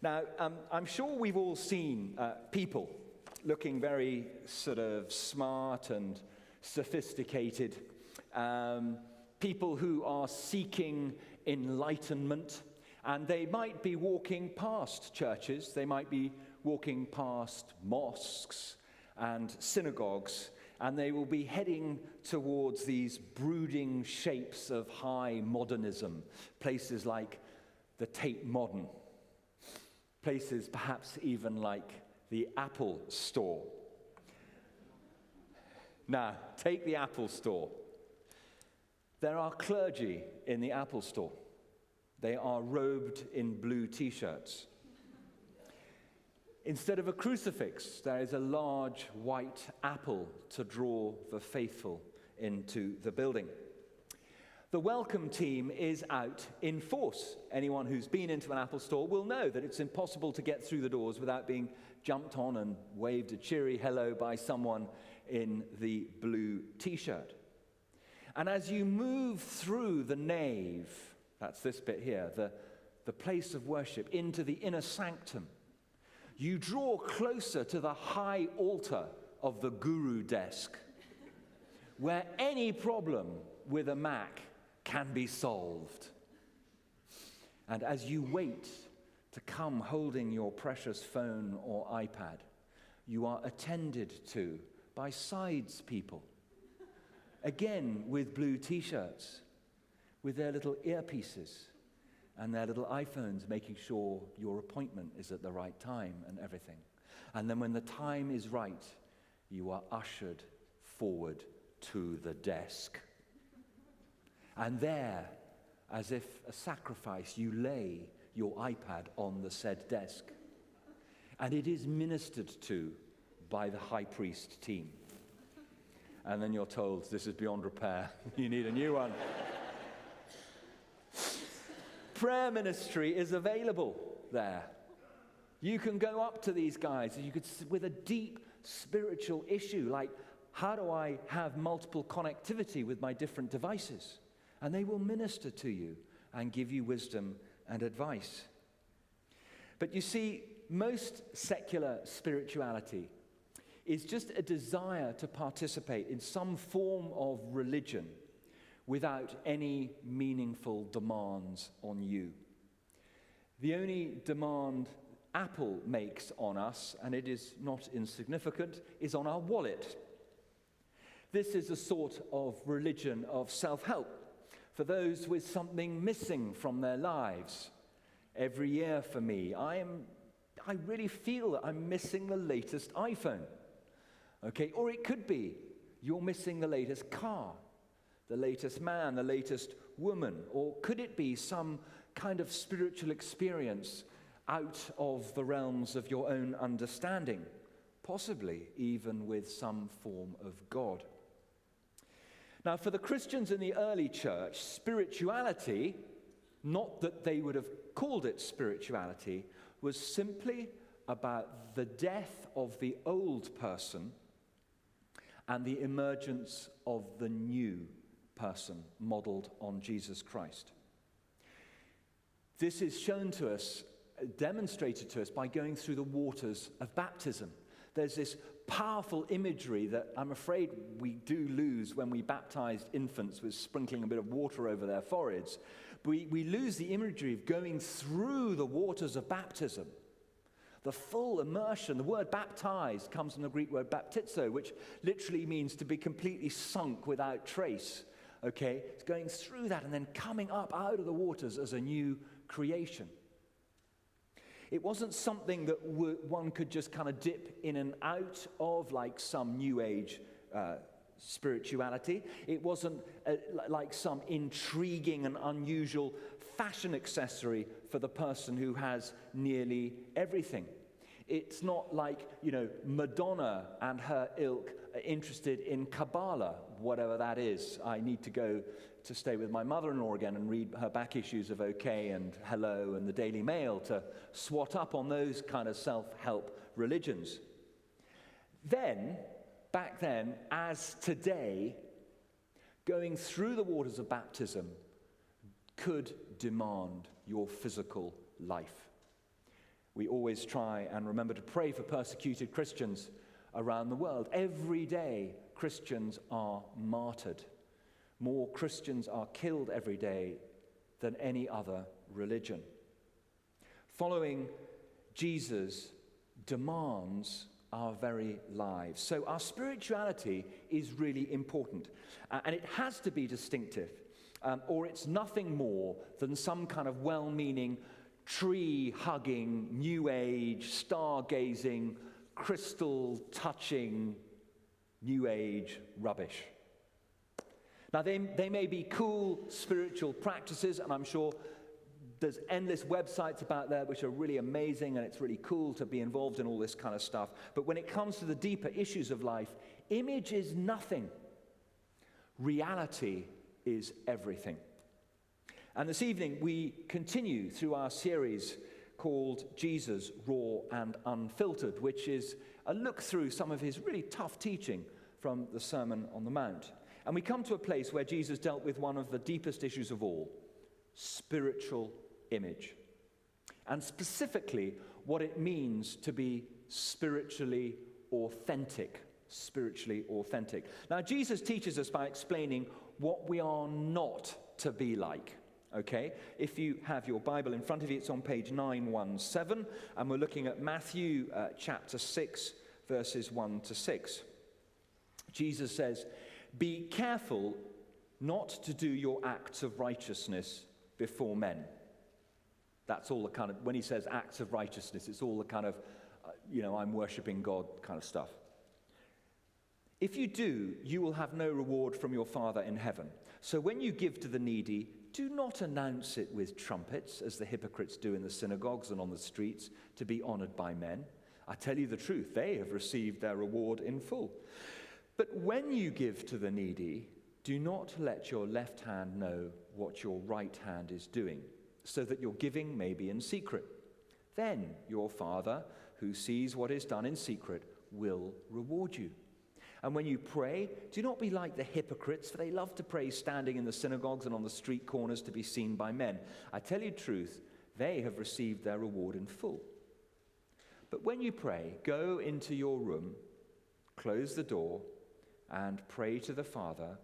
Now, I'm sure we've all seen people looking very sort of smart and sophisticated, people who are seeking enlightenment, and they might be walking past churches, they might be walking past mosques and synagogues, and they will be heading towards these brooding shapes of high modernism, places like the Tate Modern, places perhaps even like the Apple Store. Now, take the Apple Store. There are clergy in the Apple Store. They are robed in blue t-shirts. Instead of a crucifix, there is a large white apple to draw the faithful into the building. The welcome team is out in force. Anyone who's been into an Apple Store will know that it's impossible to get through the doors without being jumped on and waved a cheery hello by someone in the blue t-shirt. And as you move through the nave, that's this bit here, the place of worship, into the inner sanctum, you draw closer to the high altar of the guru desk, where any problem with a Mac can be solved. And as you wait to come holding your precious phone or iPad, you are attended to by sides people, again with blue t-shirts, with their little earpieces and their little iPhones, making sure your appointment is at the right time and everything. And then when the time is right, you are ushered forward to the desk. And there, as if a sacrifice, you lay your iPad on the said desk. And it is ministered to by the high priest team. And then you're told, this is beyond repair. You need a new one. Prayer ministry is available there. You can go up to these guys and you could, with a deep spiritual issue, like, how do I have multiple connectivity with my different devices? And they will minister to you and give you wisdom and advice. But you see, most secular spirituality is just a desire to participate in some form of religion without any meaningful demands on you. The only demand Apple makes on us, and it is not insignificant, is on our wallet. This is a sort of religion of self-help for those with something missing from their lives. Every year for me, I really feel that I'm missing the latest iPhone. Okay, or it could be you're missing the latest car, the latest man, the latest woman, or could it be some kind of spiritual experience out of the realms of your own understanding, possibly even with some form of God. Now, for the Christians in the early church, spirituality, not that they would have called it spirituality, was simply about the death of the old person and the emergence of the new person modeled on Jesus Christ. This is shown to us, demonstrated to us by going through the waters of baptism. There's this powerful imagery that I'm afraid we do lose when we baptize infants with sprinkling a bit of water over their foreheads. We lose the imagery of going through the waters of baptism. The full immersion. The word baptized comes from the Greek word baptizo, which literally means to be completely sunk without trace. Okay? It's going through that and then coming up out of the waters as a new creation. It wasn't something that one could just kind of dip in and out of like some New Age spirituality. It wasn't like some intriguing and unusual fashion accessory for the person who has nearly everything. It's not like, Madonna and her ilk are interested in Kabbalah, whatever that is. I need to go to stay with my mother-in-law again and read her back issues of OK and Hello and the Daily Mail to swat up on those kind of self-help religions. Then, back then, as today, going through the waters of baptism could demand your physical life. We always try and remember to pray for persecuted Christians around the world. Every day, Christians are martyred. More Christians are killed every day than any other religion. Following Jesus demands our very lives. So our spirituality is really important, and it has to be distinctive, or it's nothing more than some kind of well-meaning, tree-hugging, New Age, stargazing, crystal-touching, New Age rubbish. Now, they may be cool spiritual practices, and I'm sure there's endless websites about there which are really amazing, and it's really cool to be involved in all this kind of stuff. But when it comes to the deeper issues of life, image is nothing. Reality is everything. And this evening, we continue through our series called Jesus Raw and Unfiltered, which is a look through some of his really tough teaching from the Sermon on the Mount. And we come to a place where Jesus dealt with one of the deepest issues of all, spiritual image. And specifically, what it means to be spiritually authentic. Spiritually authentic. Now, Jesus teaches us by explaining what we are not to be like. Okay? If you have your Bible in front of you, it's on page 917, and we're looking at Matthew chapter 6, verses 1 to 6. Jesus says, "Be careful not to do your acts of righteousness before men." That's all the kind of, when he says acts of righteousness, it's all the kind of, I'm worshiping God kind of stuff. "If you do, you will have no reward from your Father in heaven. So when you give to the needy, do not announce it with trumpets, as the hypocrites do in the synagogues and on the streets, to be honored by men. I tell you the truth, they have received their reward in full. But when you give to the needy, do not let your left hand know what your right hand is doing, so that your giving may be in secret. Then your Father, who sees what is done in secret, will reward you. And when you pray, do not be like the hypocrites, for they love to pray standing in the synagogues and on the street corners to be seen by men. I tell you the truth, they have received their reward in full. But when you pray, go into your room, close the door, and pray to the Father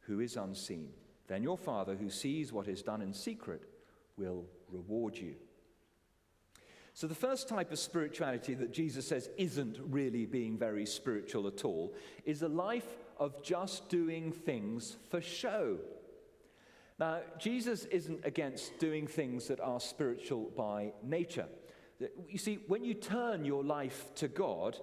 who is unseen. Then your Father, who sees what is done in secret, will reward you." So the first type of spirituality that Jesus says isn't really being very spiritual at all is a life of just doing things for show. Now, Jesus isn't against doing things that are spiritual by nature. You see, when you turn your life to God,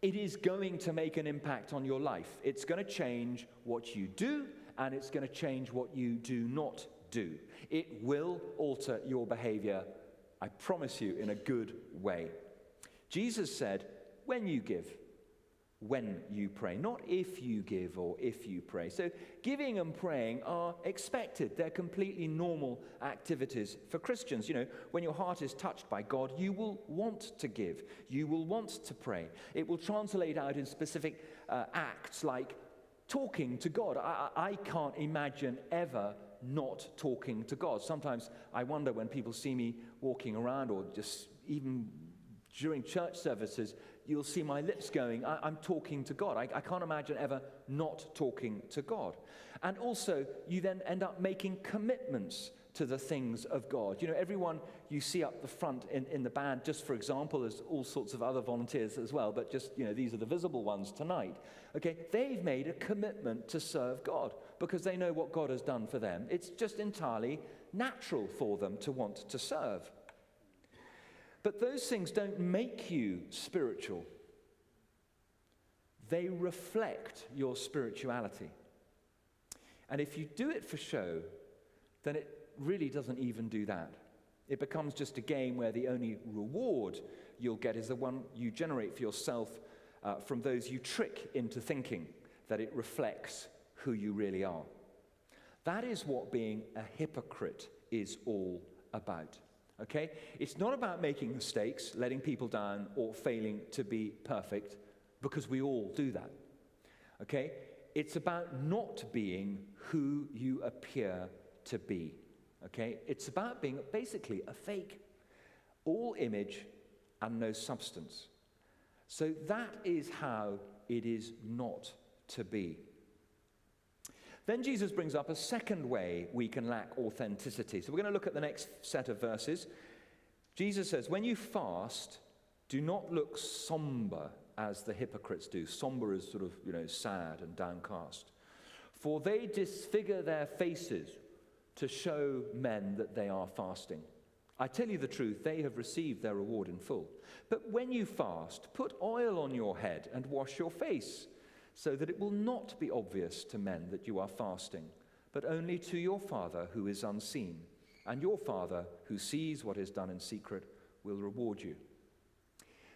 it is going to make an impact on your life. It's going to change what you do, and it's going to change what you do not do. It will alter your behavior, I promise you, in a good way. Jesus said, when you give, when you pray, not if you give or if you pray. So giving and praying are expected. They're completely normal activities for Christians. When your heart is touched by God, you will want to give. You will want to pray. It will translate out in specific acts like talking to God. I can't imagine ever not talking to God. Sometimes I wonder when people see me walking around, or just even during church services, you'll see my lips going, I'm talking to God. I can't imagine ever not talking to God. And also, you then end up making commitments to the things of God. Everyone you see up the front in the band, just for example, there's all sorts of other volunteers as well, but just, these are the visible ones tonight. Okay, they've made a commitment to serve God because they know what God has done for them. It's just entirely natural for them to want to serve. But those things don't make you spiritual. They reflect your spirituality. And if you do it for show, then it really doesn't even do that. It becomes just a game where the only reward you'll get is the one you generate for yourself from those you trick into thinking that it reflects who you really are. That is what being a hypocrite is all about. Okay? It's not about making mistakes, letting people down, or failing to be perfect, because we all do that. Okay? It's about not being who you appear to be. Okay? It's about being basically a fake. all image and no substance. So that is how it is not to be. Then Jesus brings up a second way we can lack authenticity. So we're going to look at the next set of verses. Jesus says, when you fast, do not look somber as the hypocrites do. Somber is sort of, sad and downcast. For they disfigure their faces to show men that they are fasting. I tell you the truth, they have received their reward in full. But when you fast, put oil on your head and wash your face, so that it will not be obvious to men that you are fasting, but only to your Father who is unseen. And your Father who sees what is done in secret will reward you.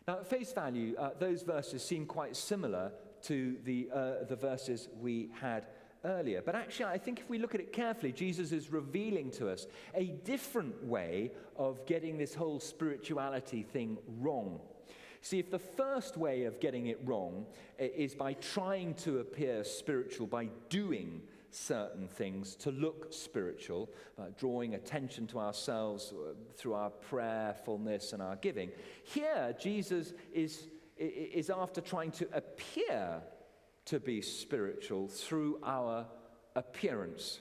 Now, at face value, those verses seem quite similar to the verses we had earlier. But actually, I think if we look at it carefully, Jesus is revealing to us a different way of getting this whole spirituality thing wrong. See, if the first way of getting it wrong is by trying to appear spiritual, by doing certain things to look spiritual, drawing attention to ourselves through our prayerfulness and our giving, here Jesus is after trying to appear to be spiritual through our appearance.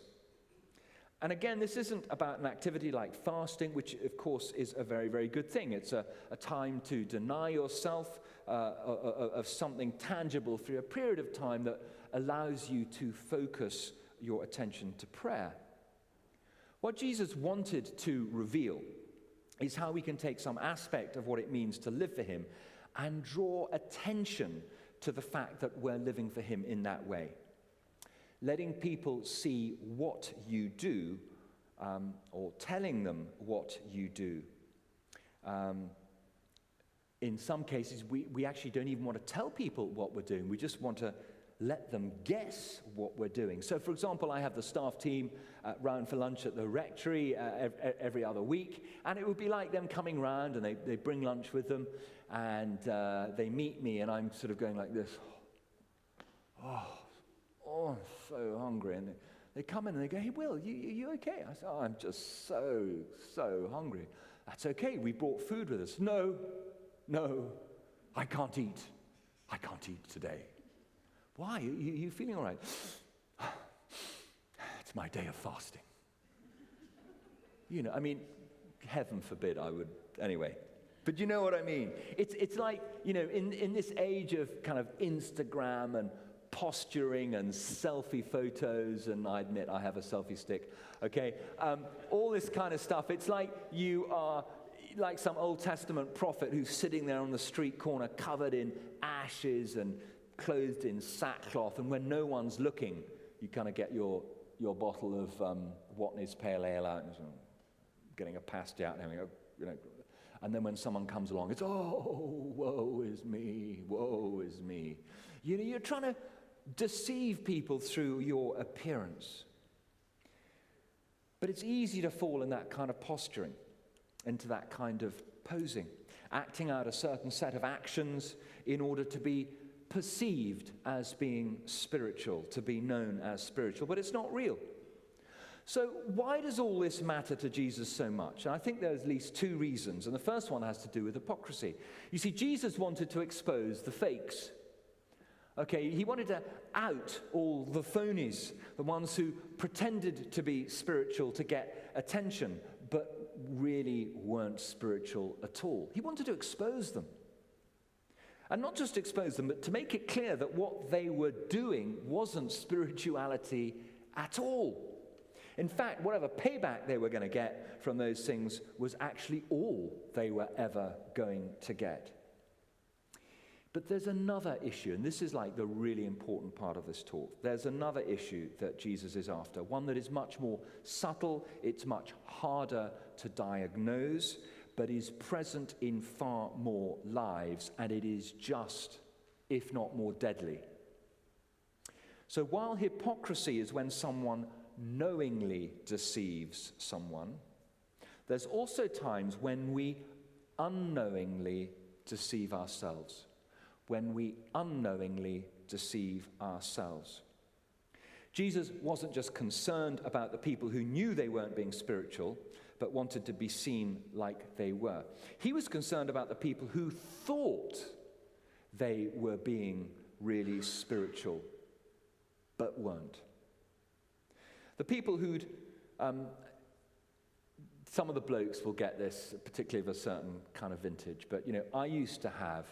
And again, this isn't about an activity like fasting, which of course is a very, very good thing. It's a time to deny yourself of something tangible for a period of time that allows you to focus your attention to prayer. What Jesus wanted to reveal is how we can take some aspect of what it means to live for him and draw attention to the fact that we're living for him in that way. Letting people see what you do, or telling them what you do. In some cases, we actually don't even want to tell people what we're doing. We just want to let them guess what we're doing. So, for example, I have the staff team round for lunch at the rectory every other week, and it would be like them coming round, and they bring lunch with them, and they meet me, and I'm sort of going like this. Oh, I'm so hungry. And they come in and they go, hey, Will, you okay? I said, I'm just so hungry. That's okay. We brought food with us. No, I can't eat. I can't eat today. Why? You feeling all right? It's my day of fasting. Heaven forbid I would, anyway. But you know what I mean. It's like, in this age of kind of Instagram and posturing and selfie photos, and I admit I have a selfie stick, okay? All this kind of stuff. It's like you are like some Old Testament prophet who's sitting there on the street corner covered in ashes and clothed in sackcloth, and when no one's looking, you kind of get your bottle of Watney's Pale Ale out and getting a pasty out and and then when someone comes along, it's, oh, woe is me, woe is me. You're trying to deceive people through your appearance. But it's easy to fall in that kind of posturing, into that kind of posing, acting out a certain set of actions in order to be perceived as being spiritual, to be known as spiritual, but it's not real. So why does all this matter to Jesus so much? And I think there's at least two reasons, and the first one has to do with hypocrisy. You see, Jesus wanted to expose the fakes. Okay, he wanted to out all the phonies, the ones who pretended to be spiritual to get attention, but really weren't spiritual at all. He wanted to expose them. And not just expose them, but to make it clear that what they were doing wasn't spirituality at all. In fact, whatever payback they were going to get from those things was actually all they were ever going to get. But there's another issue, and this is like the really important part of this talk. There's another issue that Jesus is after, one that is much more subtle, it's much harder to diagnose, but is present in far more lives, and it is just, if not more deadly. So while hypocrisy is when someone knowingly deceives someone, there's also times when we unknowingly deceive ourselves. When we unknowingly deceive ourselves. Jesus wasn't just concerned about the people who knew they weren't being spiritual, but wanted to be seen like they were. He was concerned about the people who thought they were being really spiritual, but weren't. The people who'd, some of the blokes will get this, particularly of a certain kind of vintage, but I used to have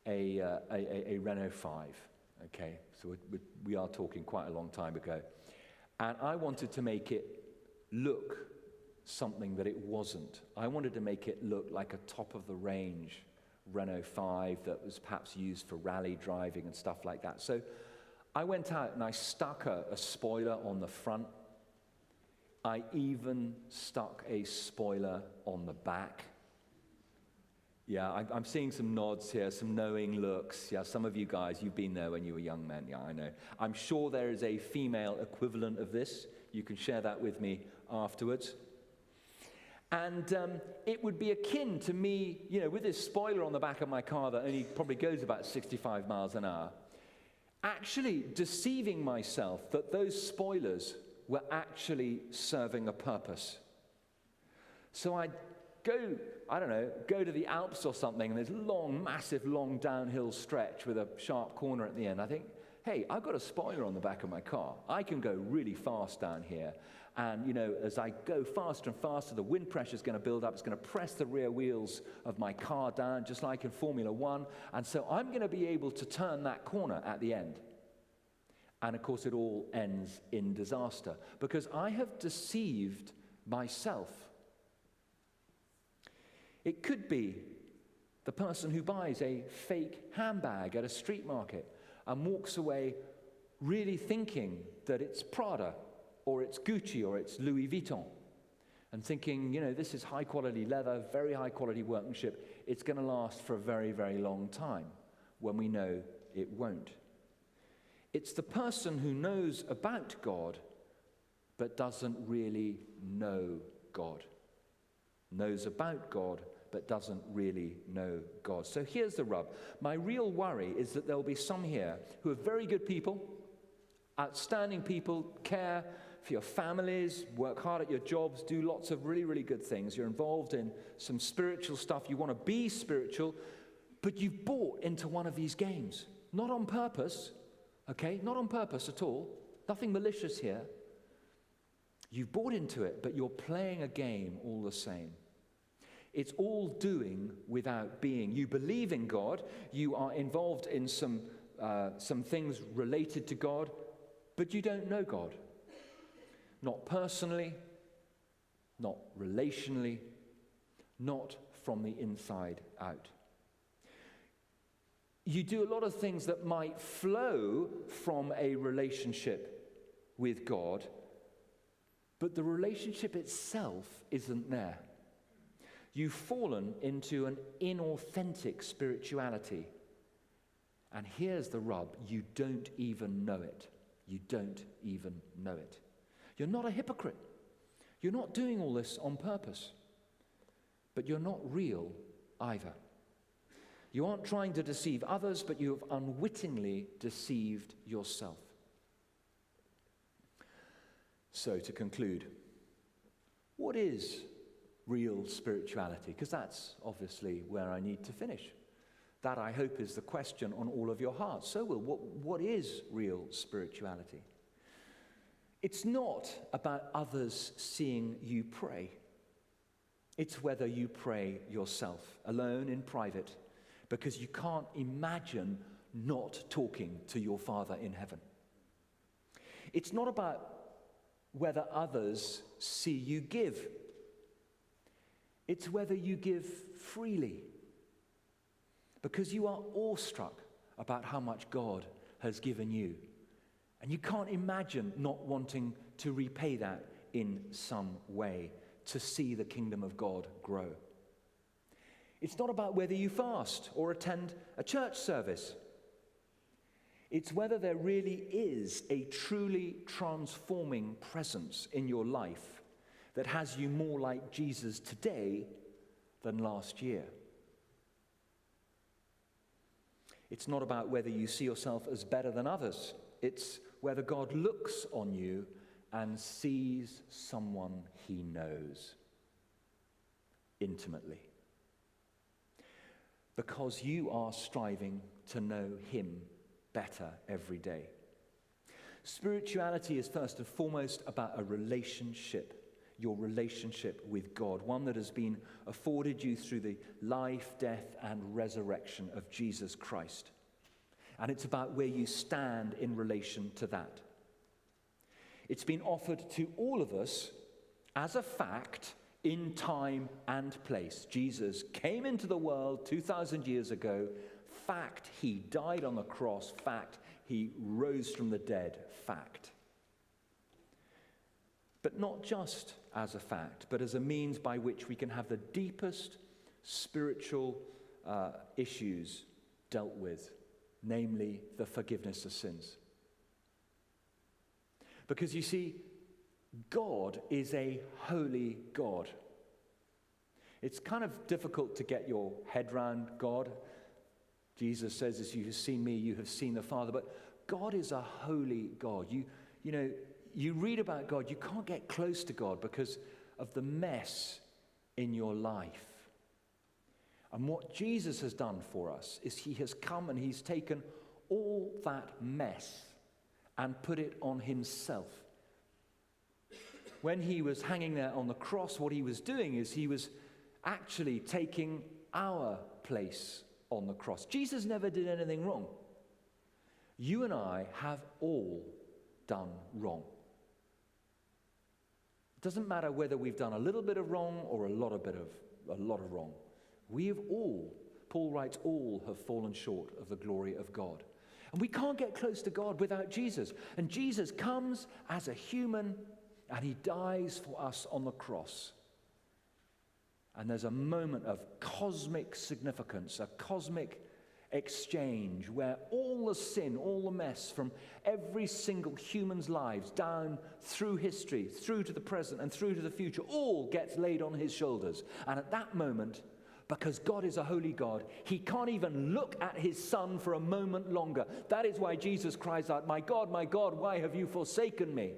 a Renault 5, okay? So we are talking quite a long time ago. And I wanted to make it look something that it wasn't. I wanted to make it look like a top-of-the-range Renault 5 that was perhaps used for rally driving and stuff like that. So I went out and I stuck a spoiler on the front. I even stuck a spoiler on the back. Yeah, I'm seeing some nods here, some knowing looks. Yeah, some of you guys, you've been there when you were young men. Yeah, I know. I'm sure there is a female equivalent of this. You can share that with me afterwards. And it would be akin to me, with this spoiler on the back of my car that only probably goes about 65 miles an hour, actually deceiving myself that those spoilers were actually serving a purpose. So I'd go to the Alps or something, and there's long, massive, long downhill stretch with a sharp corner at the end. I think, hey, I've got a spoiler on the back of my car. I can go really fast down here. And, as I go faster and faster, the wind pressure is going to build up. It's going to press the rear wheels of my car down, just like in Formula One. And so I'm going to be able to turn that corner at the end. And, of course, it all ends in disaster because I have deceived myself. It could be the person who buys a fake handbag at a street market and walks away really thinking that it's Prada or it's Gucci or it's Louis Vuitton and thinking, this is high-quality leather, very high-quality workmanship. It's going to last for a very, very long time when we know it won't. It's the person who knows about God but doesn't really know God. Knows about God but doesn't really know God. So here's the rub. My real worry is that there'll be some here who are very good people, outstanding people, care for your families, work hard at your jobs, do lots of really, really good things. You're involved in some spiritual stuff. You want to be spiritual, but you've bought into one of these games. Not on purpose, okay? Not on purpose at all. Nothing malicious here. You've bought into it, but you're playing a game all the same. It's all doing without being. You believe in God. You are involved in some things related to God, but you don't know God. Not personally, not relationally, not from the inside out. You do a lot of things that might flow from a relationship with God, but the relationship itself isn't there. You've fallen into an inauthentic spirituality. And here's the rub. You don't even know it. You don't even know it. You're not a hypocrite. You're not doing all this on purpose. But you're not real either. You aren't trying to deceive others, but you have unwittingly deceived yourself. So to conclude, what is real spirituality? Because that's obviously where I need to finish. That, I hope, is the question on all of your hearts. So, what is real spirituality? It's not about others seeing you pray. It's whether you pray yourself, alone in private, because you can't imagine not talking to your Father in heaven. It's not about whether others see you give. It's whether you give freely, because you are awestruck about how much God has given you. And you can't imagine not wanting to repay that in some way, to see the kingdom of God grow. It's not about whether you fast or attend a church service. It's whether there really is a truly transforming presence in your life that has you more like Jesus today than last year. It's not about whether you see yourself as better than others. It's whether God looks on you and sees someone he knows. intimately. Because you are striving to know him better every day. Spirituality is first and foremost about a relationship, your relationship with God, one that has been afforded you through the life, death, and resurrection of Jesus Christ. And it's about where you stand in relation to that. It's been offered to all of us as a fact in time and place. Jesus came into the world 2,000 years ago. Fact, he died on the cross. Fact, he rose from the dead. Fact. But not just as a fact, but as a means by which we can have the deepest spiritual issues dealt with, namely the forgiveness of sins. Because you see, God is a holy God. It's kind of difficult to get your head around God. Jesus says, as you have seen me, you have seen the Father. But God is a holy God. You read about God, you can't get close to God because of the mess in your life. And what Jesus has done for us is he has come and he's taken all that mess and put it on himself. When he was hanging there on the cross, what he was doing is he was actually taking our place on the cross. Jesus never did anything wrong. You and I have all done wrong. It doesn't matter whether we've done a little bit of wrong or a lot of wrong. We have all, Paul writes, all have fallen short of the glory of God. And we can't get close to God without Jesus. And Jesus comes as a human and he dies for us on the cross. And there's a moment of cosmic significance, a cosmic exchange where all the sin, all the mess from every single human's lives down through history, through to the present and through to the future, all gets laid on his shoulders. And at that moment, because God is a holy God, he can't even look at his son for a moment longer. That is why Jesus cries out, my God, why have you forsaken me?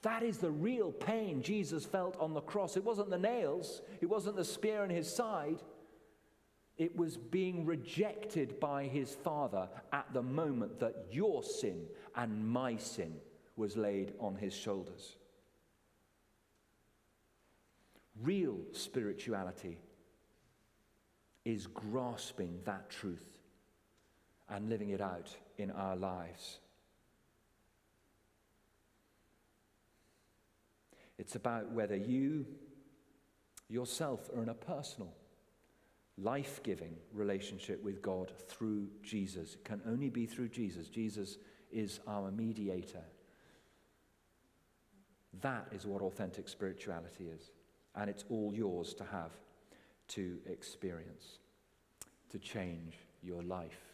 That is the real pain Jesus felt on the cross. It wasn't the nails. It wasn't the spear in his side. It was being rejected by his Father at the moment that your sin and my sin was laid on his shoulders. Real spirituality is grasping that truth and living it out in our lives. It's about whether you yourself are in a personal, life-giving relationship with God through Jesus. It can only be through Jesus. Jesus is our mediator. That is what authentic spirituality is. And it's all yours to have, to experience, to change your life.